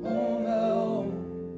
on my own.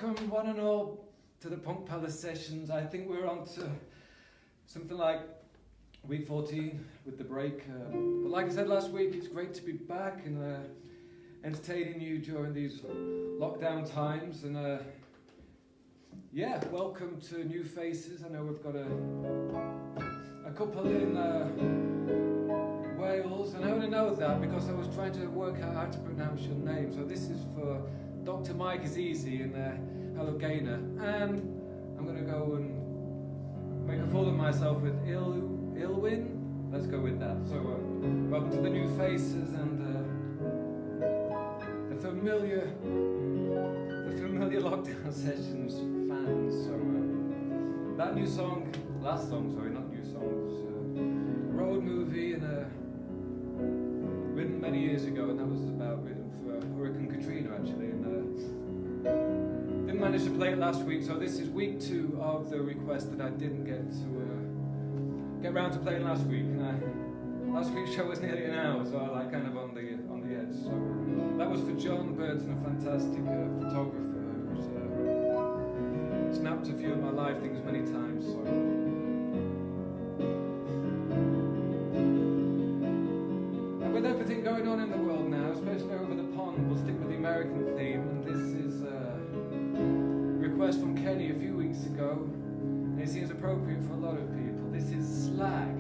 welcome one and all to the Punk Palace sessions. I think we're on to something like week 14 with the break. But like I said last week, it's great to be back and entertaining you during these lockdown times. And yeah, welcome to new faces. I know we've got a couple in Wales, and I only know that because I was trying to work out how to pronounce your name. So this is for Dr. Mike is easy in Hello Gainer, and I'm going to go and make a fool of myself with Ilwin. Let's go with that. So welcome to the new faces and the familiar lockdown sessions fans. So that new song, last song, sorry, not new songs, road movie and written many years ago, and that was written for Hurricane Katrina actually, and didn't manage to play it last week, so this is week 2 of the request that I didn't get around to playing last week, and last week's show was nearly an hour, so I like kind of on the edge. So that was for John Burton, a fantastic photographer who's snapped a few of my live things many times. So. With everything going on in the world now, especially over the pond, we'll stick with the American theme, and this is a request from Kenny a few weeks ago, and it seems appropriate for a lot of people. This is Slag.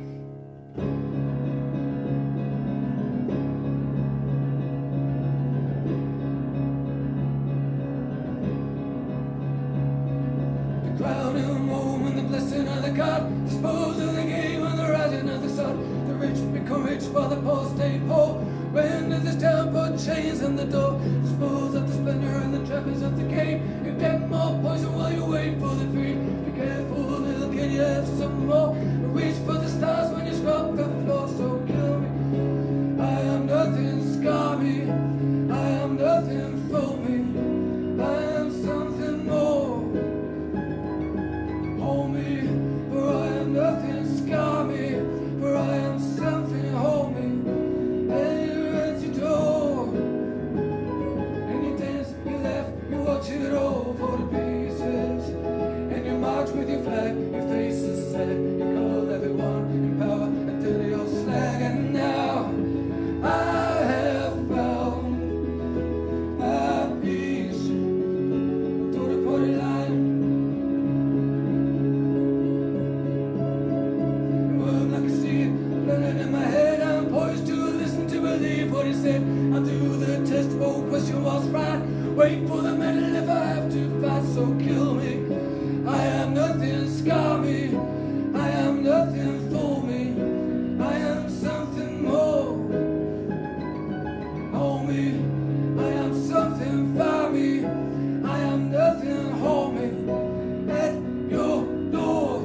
The crown of the moment, the blessing of the God, dispose of the game and the rising of the sun. The rich become rich while the poor stay poor. When does this town put chains on the door? Dispose of the splendor and the trappings of the game. You get more poison while you wait for the dream. Be careful, little kid, you have some more. Reach for the stars when you scrub the floor. So kill me. I am nothing, scar me. I am nothing, fool me. I am something more. Hold me, for I am nothing, scar me. For I am something, hold me. And you're at your door. And you dance, you laugh, you watch it all for the pieces. And you march with your flag, your face is sad. You call everyone in power until they all slag. And now I have found my peace to the party line. In my head, I'm poised to listen to believe what he said. I'll do the test, won't question what's right. Wait for the medal if I have to fight. So kill me. I am nothing, scar me. I am nothing, fool me. I am something more. Hold me. I am something, fire me. I am nothing, hold me. At your door.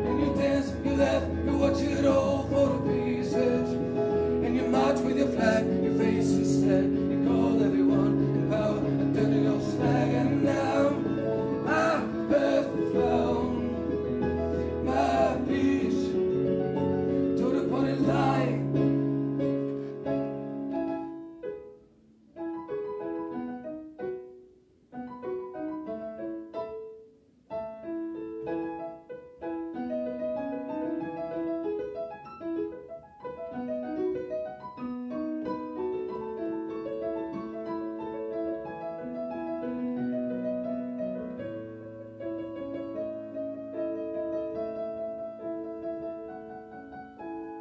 And you dance, you laugh, you watch it all for the pieces. And you march with your flag, your face is sad. You call everyone in power until they all slag. And now I have found my peace to the party line.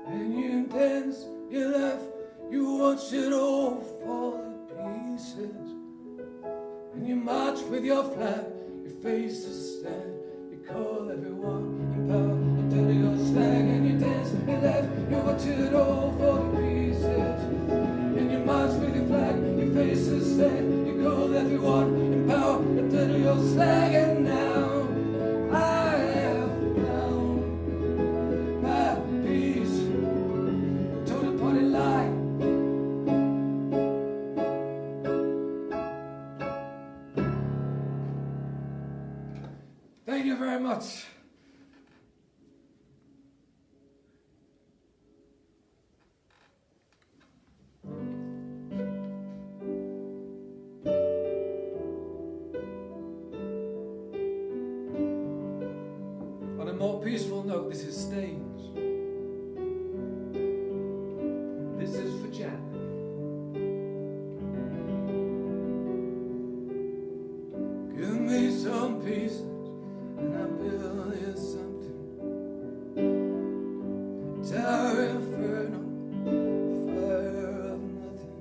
And you dance, you laugh, you watch it all fall to pieces. And you march with your flag, your face is sad. You call everyone in power until they all slag. And you dance, you laugh, you watch it all fall to pieces. And you march with your flag, your face is sad. You call everyone in power until they all slag. And now I have found my peace to the party line. Thank you very much. more peaceful note, this is Stains. This is for Jack. Give me some pieces and I'll build you something. Tower inferno, fire of nothing.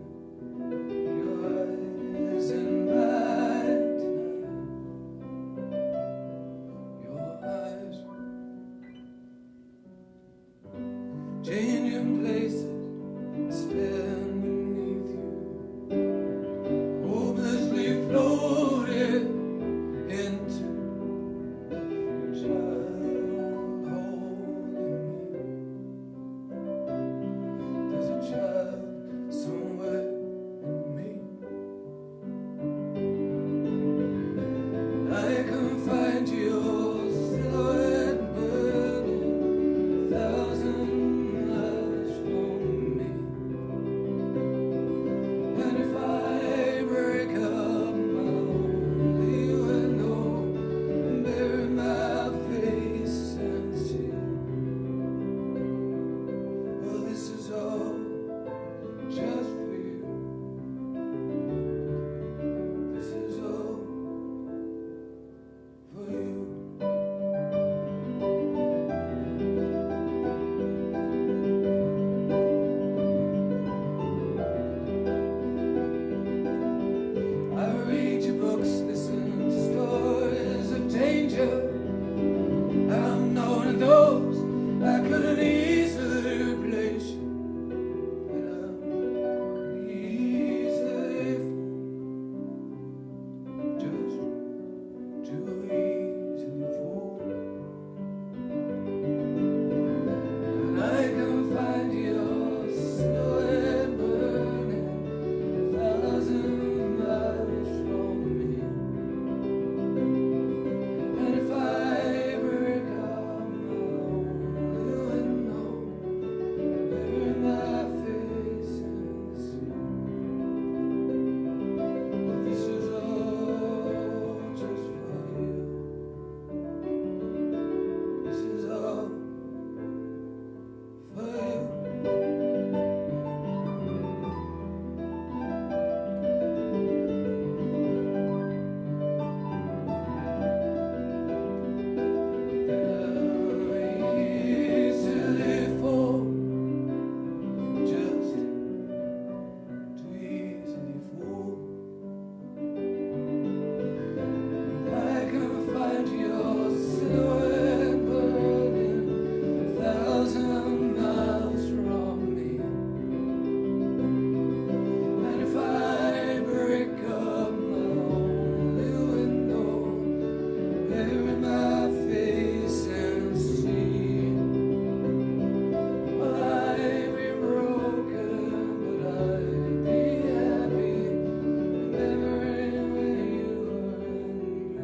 Yours and mine tonight. Your eyes changing places, stand beneath you, hopelessly floated into your child holding you. There's a child somewhere in me. I can find your silhouette burning 1,000 miles from me. And if I break up my lonely window, bury my face and see, well, this is all just for you. This is all for you. I read your books, listen to stories of danger. I'm known to those I couldn't easily replace you. And I'm easily fooled, just too easily fooled. And I can find your silhouette burning 1,000 miles from me. And if I break out my only window, bury my face in the sea, well, this is all just for you. This is all for you. Easily fall, just too easily fall. I can find your silhouette burning 1,000 miles from me. And if I break up my only window, bury my face and see, well, I'd be broken, but I'd be happy, remembering when you were new.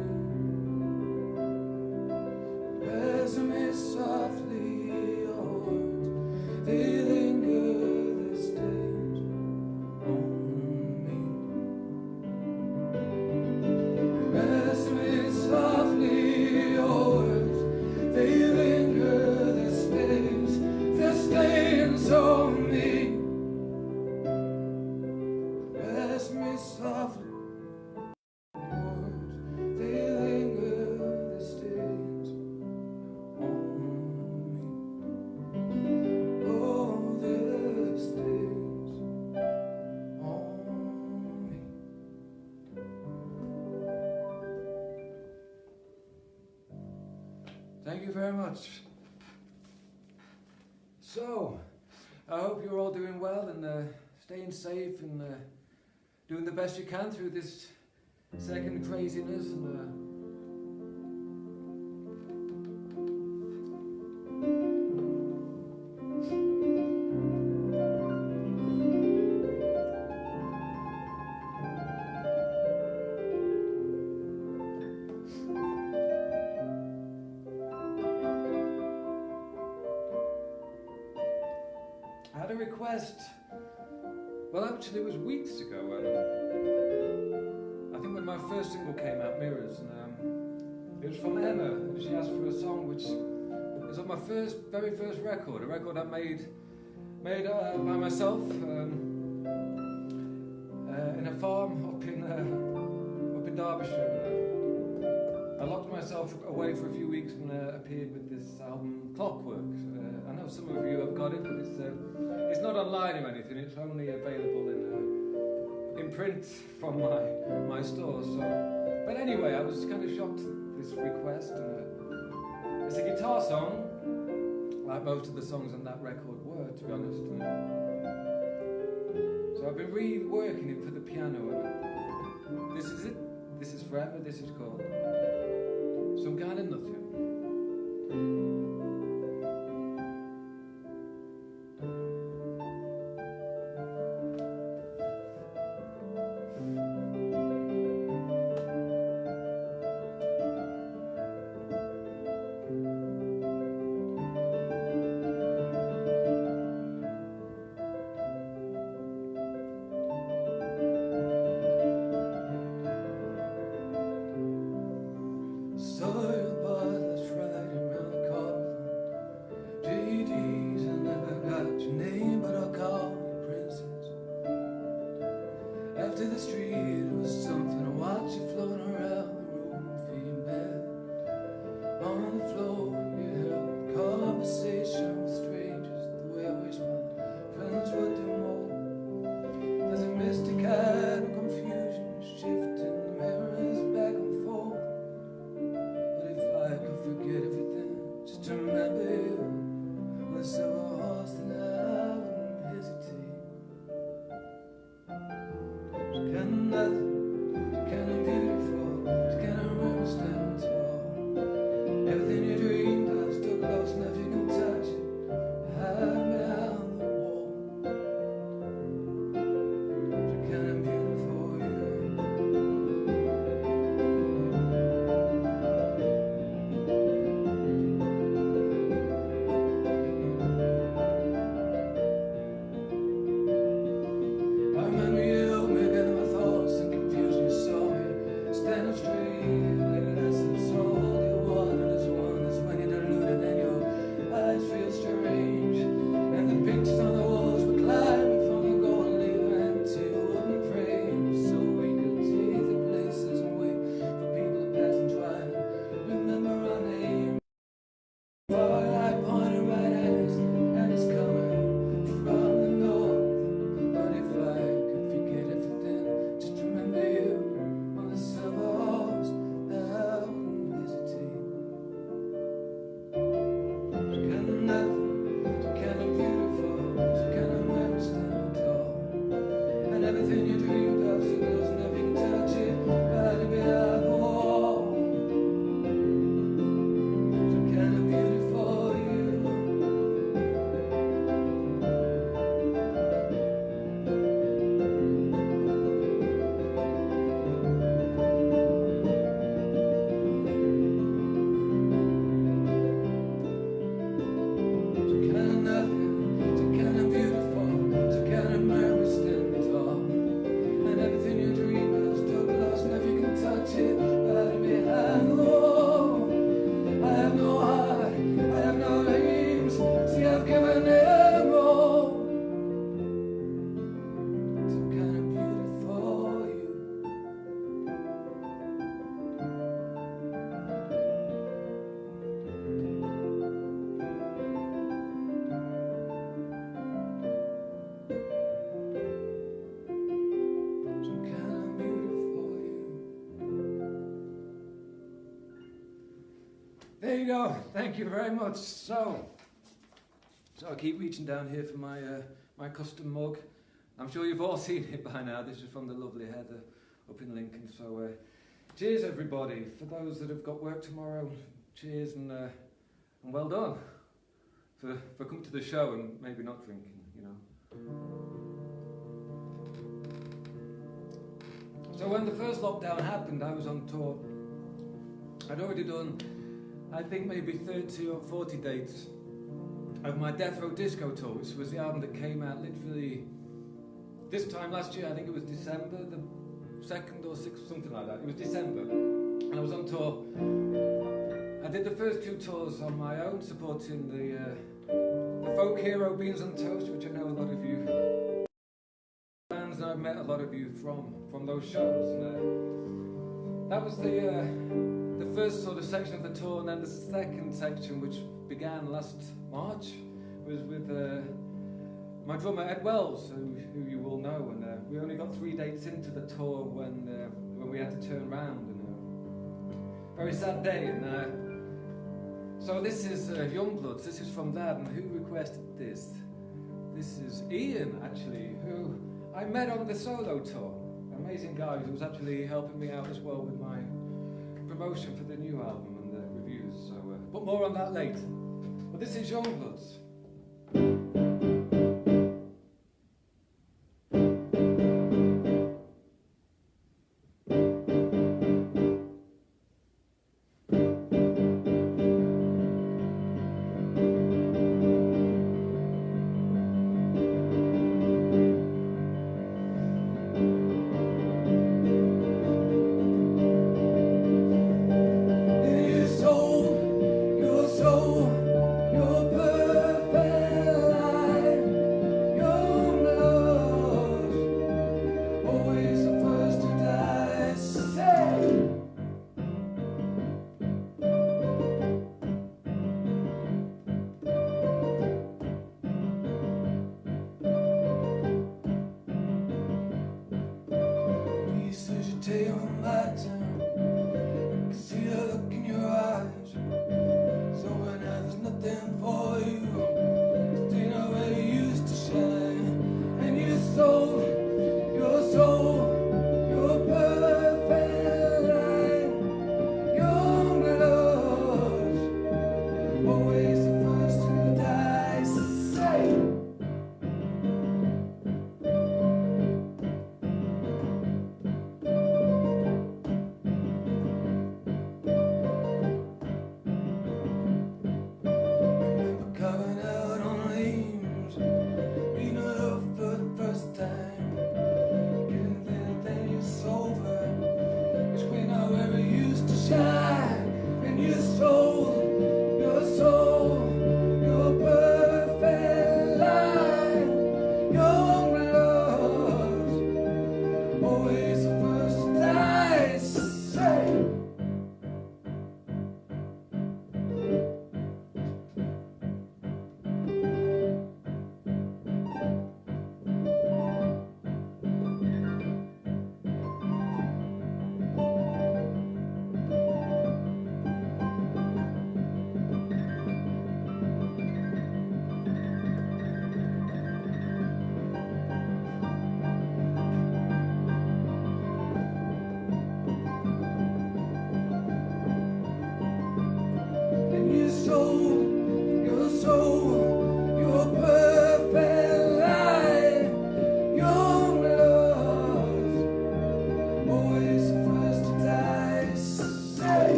Pass me softly your words, they linger, the stains on me. Pass me softly your words, they linger, the stains on me. Pass me softly words, they linger, the stains on me. Oh, the stains on me. Thank you very much. So, I hope you're all doing well and staying safe and doing the best you can through this second craziness. And I had a request. Well, actually, it was weeks ago. I think when my first single came out, Mirrors, and it was from Emma. And she asked for a song which It's on my very first record, a record I made by myself in a farm up in Derbyshire. I locked myself away for a few weeks and appeared with this album, Clockwork. I know some of you have got it, but it's not online or anything. It's only available in print from my store. So, but anyway, I was kind of shocked at this request. It's a guitar song, like most of the songs on that record were, to be honest. So I've been reworking it for the piano. This is it. This is forever. This is called Some Kind of Nothing. After the street, it was something to watch you floating around the room, feeling bad. On the floor, you held conversation with strangers, the way I wish my friends would do more. There's a mystic kind of confusion, shifting the memories back and forth. But if I could forget everything, just to remember you, with a silver horse, then I wouldn't hesitate. Kind of nothing, kind of beautiful, just kind of remember standing tall. Everything you dreamed of, still close enough you can touch it, behind the wall. Just kind of beautiful, I remember you. Everything you dreamed of, so close enough you can touch it, right behind the wall. Some kind of beautiful you. Some kind of nothing, some kind of beautiful, some kind of memories standing tall. Everything you dream of, still close enough you can touch it, right behind the wall. I have no heart, I have no dreams, see I've given them all. Some kind of beautiful you. There you go. Thank you very much. So I keep reaching down here for my custom mug. I'm sure you've all seen it by now. This is from the lovely Heather up in Lincoln. So cheers, everybody. For those that have got work tomorrow, cheers and well done for coming to the show and maybe not drinking, you know. So when the first lockdown happened, I was on tour. I'd already done, I think, maybe 30 or 40 dates of my Death Row Disco tour, which was the album that came out literally this time last year. I think it was December the 2nd or 6th, something like that. It was December, and I was on tour. I did the first 2 tours on my own, supporting the folk hero Beans on Toast, which I know a lot of you fans, and I've met a lot of you from those shows. And that was the first sort of section of the tour, and then the second section, which began last March, was with my drummer Ed Wells, who you will know. And we only got 3 dates into the tour when we had to turn round. And very sad day. And so this is Youngbloods. This is from that. And who requested this? This is Ian, actually, who I met on the solo tour. Amazing guy who was actually helping me out as well with my promotion for the new album and the reviews. So, but more on that later. But this is Youngbloods.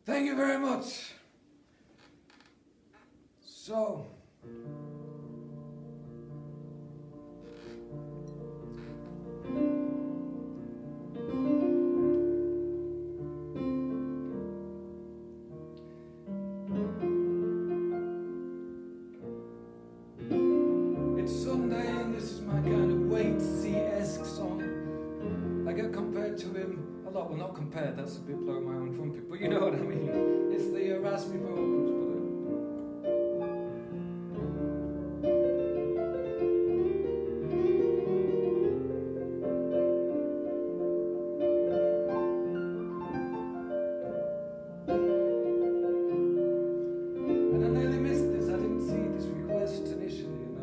Thank you very much. So, it's Sunday and this is my kind of wait-see-esque song. I get compared to him a lot. Well, not compared, that's a bit blowing my own trumpet, but you know what I mean. It's the raspy vocals, and I nearly missed this. I didn't see this request initially, and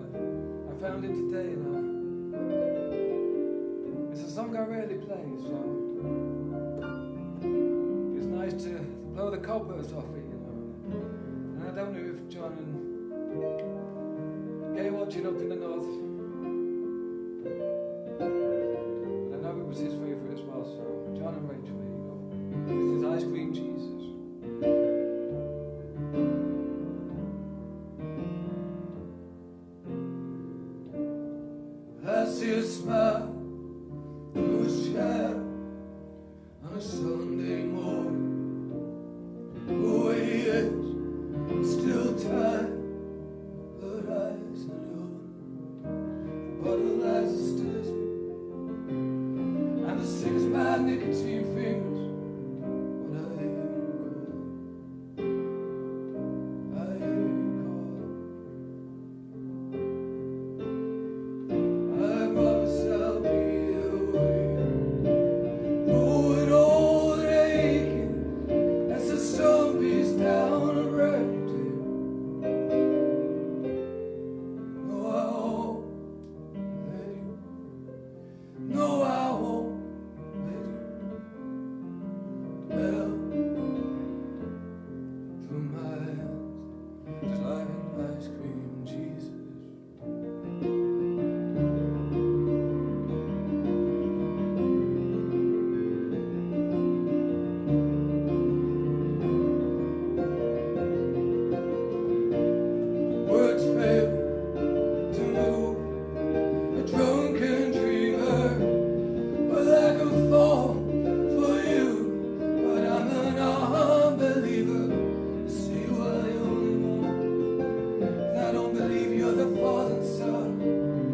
I found it today, and it's a song I rarely play, so it's nice to blow the cobwebs off it, you know. And I don't know if John and Gay watching up in the north, but I know it was his favourite as well, so John and Rachel, here you go. This is Ice Cream Jesus. through my hands, just like ice cream, Jesus. Words fail to move a drunken dreamer, but I could fall for you. But I'm an unbeliever. See, you are the only one. And I don't believe you're the Father and Son.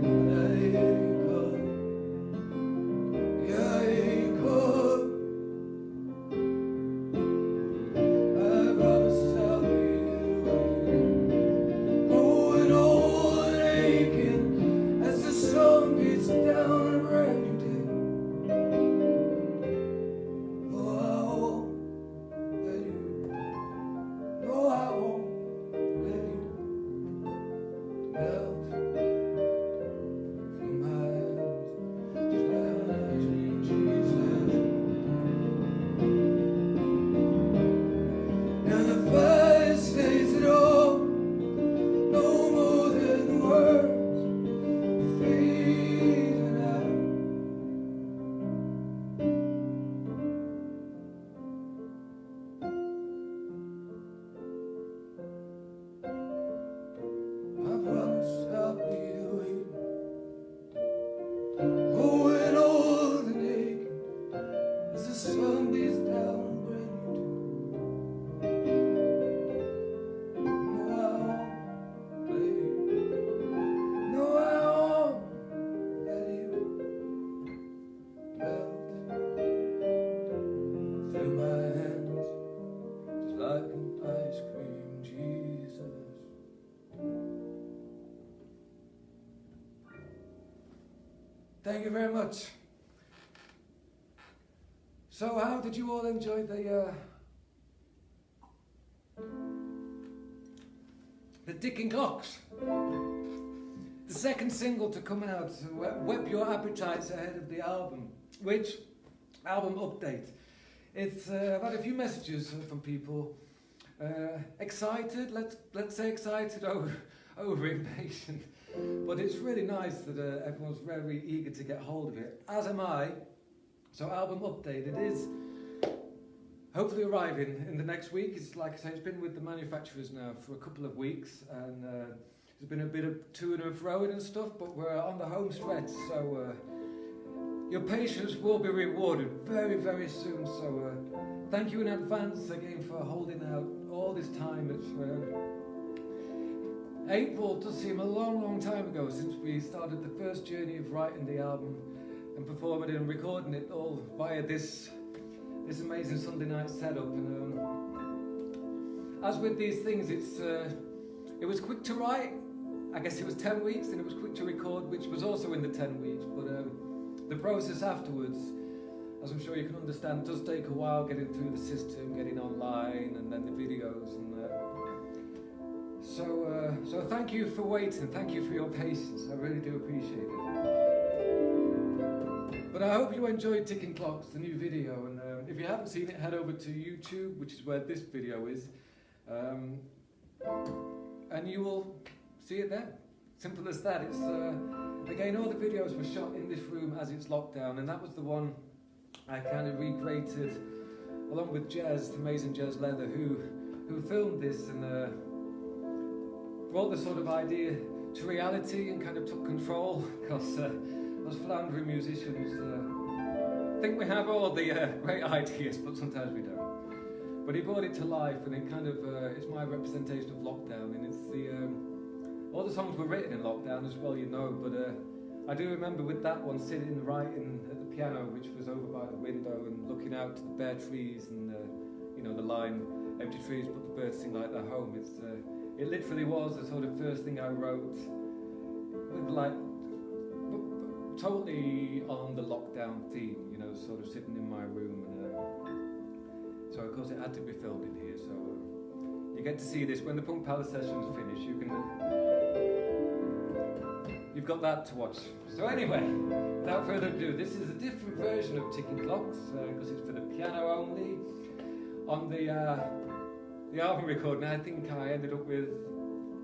But I ain't caught. Yeah, I ain't caught. I promise I'll be waiting, growing old and aching as the sun beats down a brand new day. Oh, I won't let you. No, I won't let you melt from my hands, just like ice cream, Jesus. And the fire says it all, no more than words fading out. I promise I'll be waiting, growing old and aching as the sun beats down brand new day. No, I won't let you. No, I won't let you melt through my hands, just like an ice cream, Jesus. Thank you very much. So, how did you all enjoy the ticking clocks? The second single to come out, Whet Your Appetites ahead of the album, which album update. I've had a few messages from people excited, let's say excited over impatient, but it's really nice that everyone's very eager to get hold of it, as am I. So album update, it is hopefully arriving in the next week. It's like I say, it's been with the manufacturers now for a couple of weeks, and there's been a bit of to and froing and stuff, but we're on the home stretch, so your patience will be rewarded very, very soon. So thank you in advance again for holding out all this time. It's April does seem a long, long time ago since we started the first journey of writing the album and performing it and recording it all via this amazing Sunday night setup. And as with these things, it was quick to write. I guess it was 10 weeks, and it was quick to record, which was also in the 10 weeks. But the process afterwards, as I'm sure you can understand, does take a while getting through the system, getting online, and then the videos. And so thank you for waiting. Thank you for your patience. I really do appreciate it. But I hope you enjoyed Ticking Clocks, the new video. And if you haven't seen it, head over to YouTube, which is where this video is, and you will see it there. Simple as that. It's again, all the videos were shot in this room as it's lockdown, and that was the one I kind of recreated along with Jez, the amazing Jez Leather, who filmed this and brought the sort of idea to reality and kind of took control, because us floundering musicians think we have all the great ideas, but sometimes we don't. But he brought it to life, and it kind of it's my representation of lockdown, and it's all the songs were written in lockdown as well, you know, but I do remember with that one sitting writing at the piano, which was over by the window, and looking out to the bare trees and the line, empty trees but the birds sing like they're home. It literally was the sort of first thing I wrote with like totally on the lockdown theme, sort of sitting in my room, and so of course it had to be filmed in here. So you get to see this when the Punk Palace sessions finish. You've got that to watch. So anyway, without further ado, this is a different version of Ticking Clocks, because it's for the piano only. On the the album recording, I think I ended up with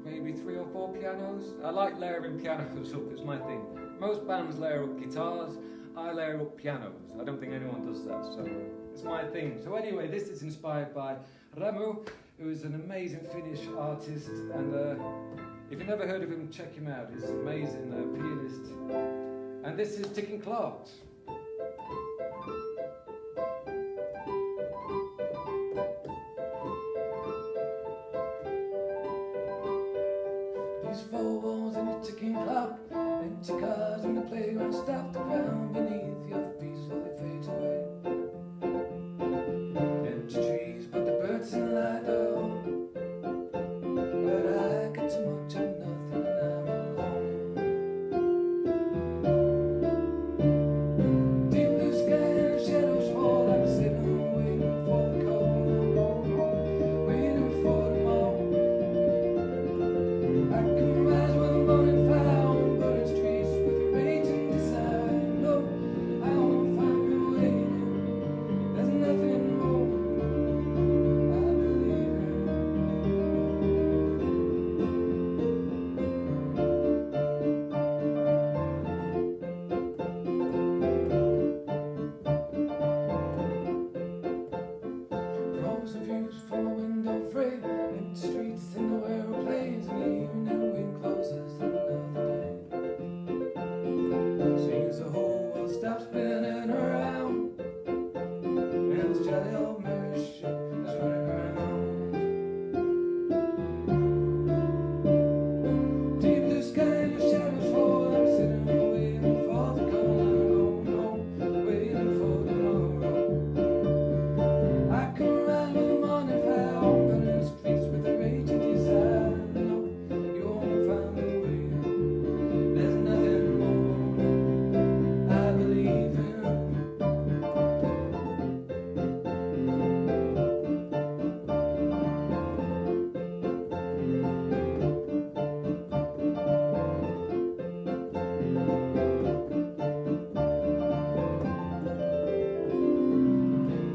maybe 3 or 4 pianos. I like layering pianos up, it's my thing. Most bands layer up guitars, I layer up pianos. I don't think anyone does that, so it's my thing. So anyway, this is inspired by Ramu, who is an amazing Finnish artist, and if you've never heard of him, check him out. He's an amazing pianist. And this is Ticking Clocks. These 4 walls and a ticking clock, empty cars in the playground, stop the ground beneath your feet slowly fades away. Empty trees, but the birds in light up. But I got too much of nothing and I'm alone. Deep blue sky and shadows fall, I'm sitting waiting for the call, waiting for tomorrow. I can rise when the morning found, but it's trees with rage and desire. No, I won't find me waiting. There's nothing more I believe in. Rows of views from a window frame, empty streets in the aeroplanes, and even the wind closes another day. Seems the whole world stops spinning around, and this jolly old merry ship is running around. Deep blue sky and the shadows fall, I'm sitting waiting for the call, I'm going home, waiting for tomorrow. I can run with the morning found, but in the streets with the rage and desire. No, you won't find me waiting. There's nothing more I believe in.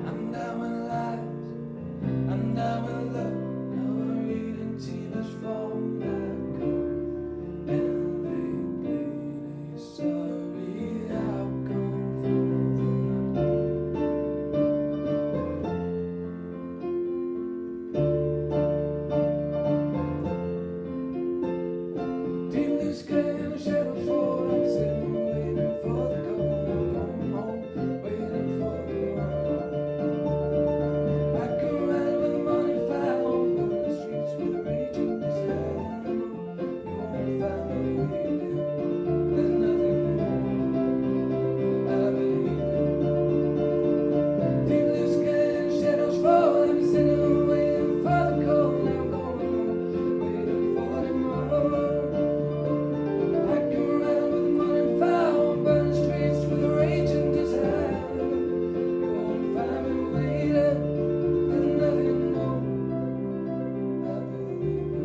I'm down with lies, I'm down with love. Now we're reading Tina's from Echo, and they played a sorry outcome for the deep blue sky and the shadows fall. I'm sitting waiting for the call, I'm going home, waiting for tomorrow. I can ride when the morning found, but in the streets with a raging desire. No, you won't find me waiting. There's nothing more I believe in. Deep blue sky and shadows fall. I'm sitting waiting for the call. I'm going home, waiting for tomorrow. I can ride when the morning found, but in the streets with a raging desire. You won't find me waiting. There's nothing more I believe in.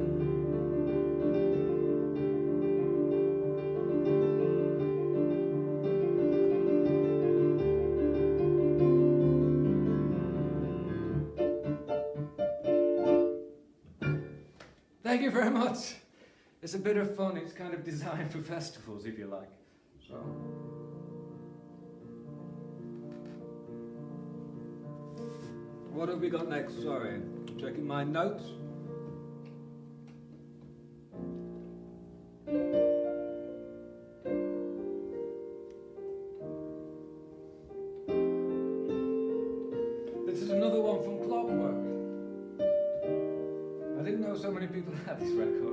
Thank you very much. It's a bit of fun. It's kind of designed for festivals, if you like. So. What have we got next? Sorry, checking my notes. This is another one from Clockwork. I didn't know so many people had this record.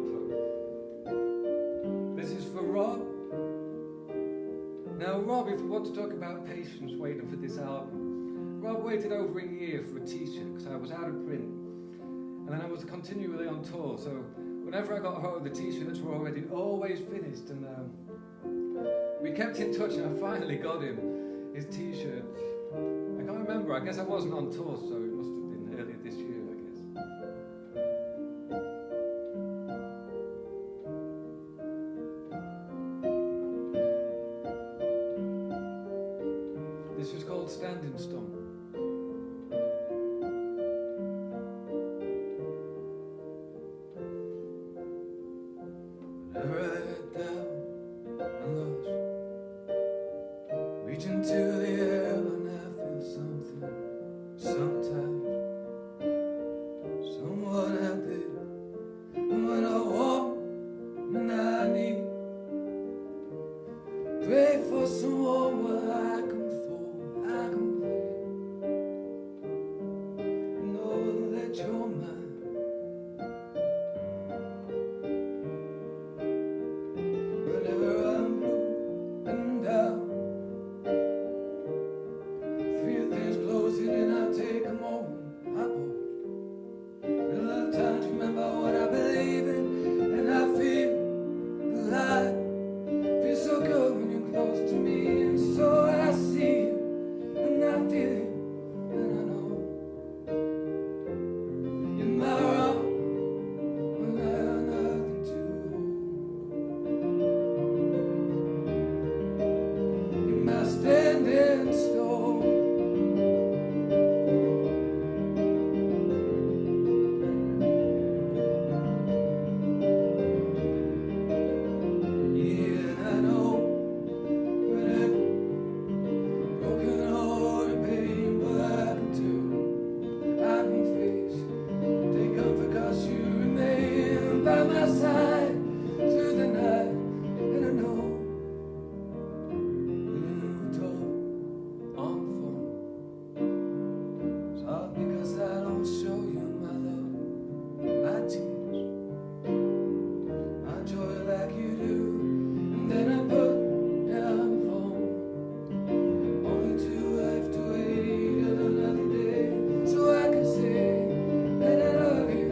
This is for Rob. Now, Rob, if you want to talk about patience waiting for this album, Rob waited over a year for a t-shirt because I was out of print. And then I was continually on tour, so whenever I got home, the t-shirts were already always finished. And we kept in touch, and I finally got him his t-shirt. I can't remember, I guess I wasn't on tour, so it must have been earlier this year, I guess. This is called Standing Stump. Whenever I get down and lost, reach into the air and I feel something. Sometimes, someone out there, and when I want and I need, pray for someone where I can fall, I can feel, know that you're mine. Whenever I'm blue and down, feel things closing and I take a moment, I pause. A lot of times remember what I believe in, and I feel alive. Feels so good when you're close to me, and so I see you, and I feel you, and I know you're my rock when I have nothing to hold. You're my standing stone. Yeah, and I know whenever broken heart and pain, but I can turn, I can face, take comfort 'cause you remain by my side through the night. And I know when you talk on the phone, it's hard because I don't show you my love, my tears, my joy like you do. And then I put down the phone, only to have to wait another day, so I can say that I love you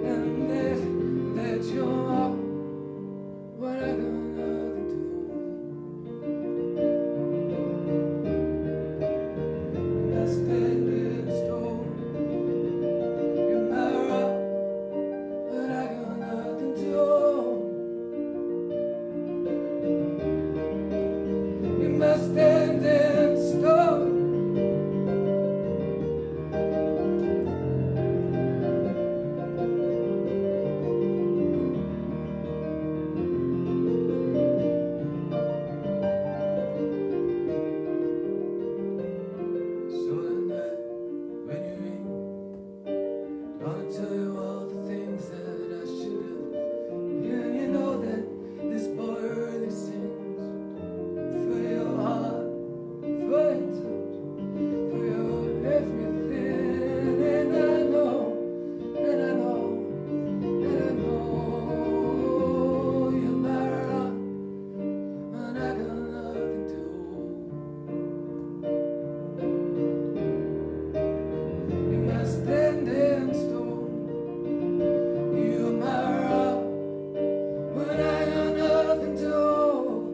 and that you're all what I got nothing to hold. And I stand in stone. You're my rock, but I got nothing to hold. You must stand in stone. So tonight, when you ring, gonna tell you all the things that I should have. Yeah, and you know that this boy really sings for your heart, for your touch, for your everything. And I know, and I know, and I know you're my rock, and I got nothing to hold. You're my standing stone. You're my rock when I got nothing to hold.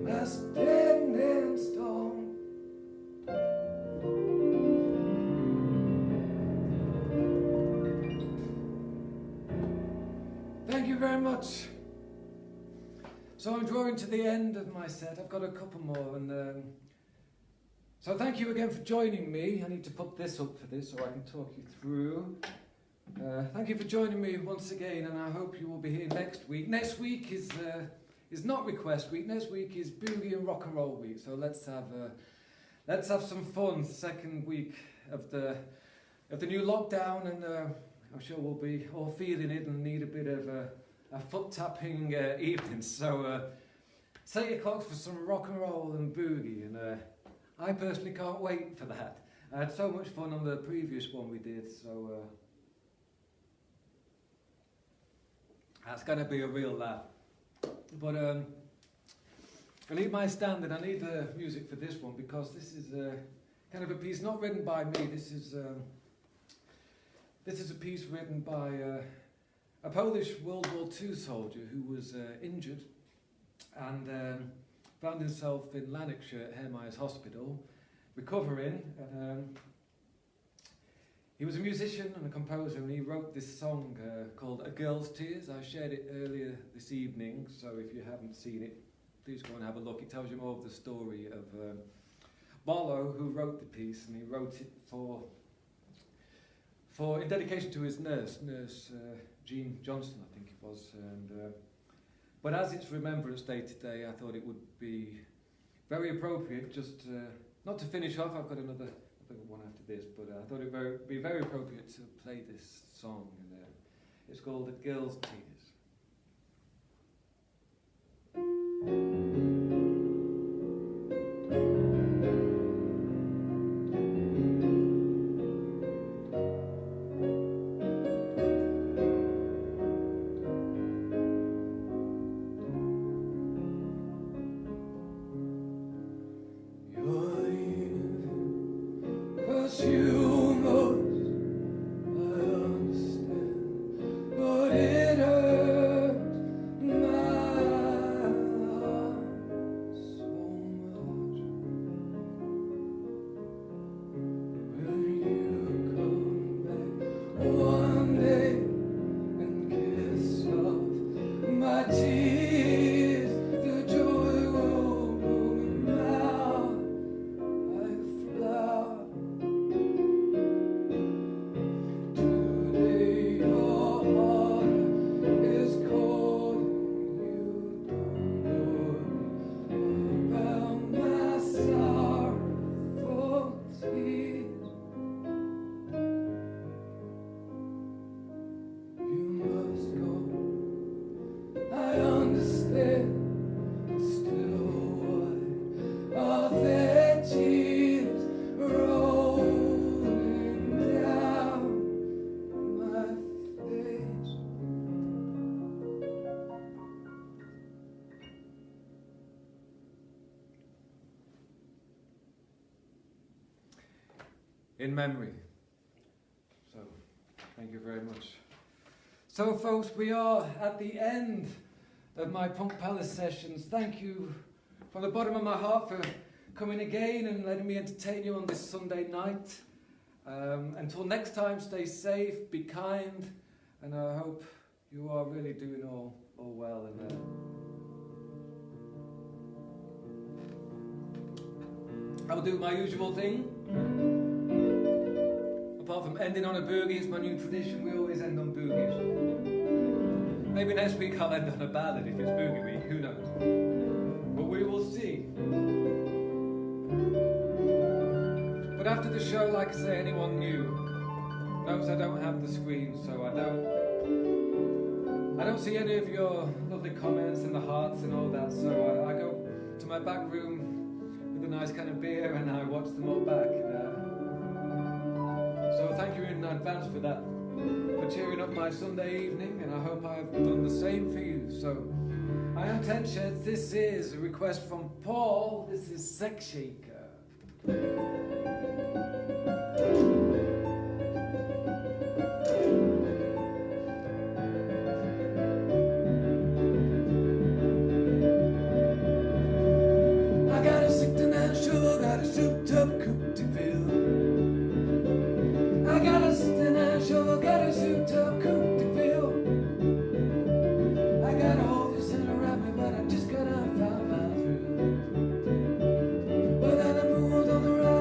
My standing stone. Thank you very much. So I'm drawing to the end of my set. I've got a couple more, and so thank you again for joining me. I need to put this up for this so I can talk you through. Thank you for joining me once again, and I hope you will be here next week. Next week is not request week. Next week is boogie and rock and roll week. So let's have some fun. Second week of the new lockdown, and I'm sure we'll be all feeling it and need a bit of a foot tapping evening. So set your clocks for some rock and roll and boogie, and I personally can't wait for that. I had so much fun on the previous one we did, so that's going to be a real laugh. But I need my standard. I need the music for this one because this is kind of a piece not written by me. This is a piece written by a Polish World War II soldier who was injured and found himself in Lanarkshire at Hairmyres Hospital, recovering. He was a musician and a composer, and he wrote this song called A Girl's Tears. I shared it earlier this evening, so if you haven't seen it, please go and have a look. It tells you more of the story of Barlow, who wrote the piece, and he wrote it for in dedication to his nurse Jean Johnston, I think it was. But as it's Remembrance Day today, I thought it would be very appropriate just not to finish off. I've got another one after this, but I thought it would be very appropriate to play this song. And it's called "A Girl's Tears." In memory. So, thank you very much. So, folks, we are at the end of my Punk Palace sessions. Thank you from the bottom of my heart for coming again and letting me entertain you on this Sunday night. Until next time, stay safe, be kind, and I hope you are really doing all well. And I will do my usual thing. Apart from ending on a boogie, it's my new tradition. We always end on boogies. Maybe next week I'll end on a ballad if it's boogie week. Who knows? But we will see. But after the show, like I say, anyone new knows I don't have the screen, so I don't see any of your lovely comments and the hearts and all that. So I go to my back room with a nice kind of beer and I watch them all back. So thank you in advance for that, for cheering up my Sunday evening, and I hope I've done the same for you. So, I am Tensheds. This is a request from Paul. This is Sex Shaker. I got a 69 sugar, got a souped up coupe de ville. I got a 69 shovel, got a souped up coupe de ville. I got all this in around me, but I just gotta find my through. But then I moved on the right.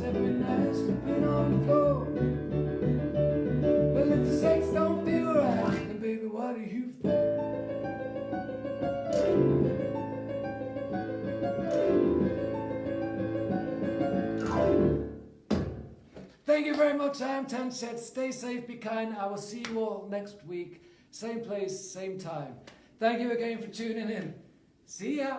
every night sleeping on the floor. Well, if the sex don't feel right, then baby, what do you think? Thank you very much. I am Tensheds. Stay safe, be kind. I will see you all next week. Same place, same time. Thank you again for tuning in. See ya.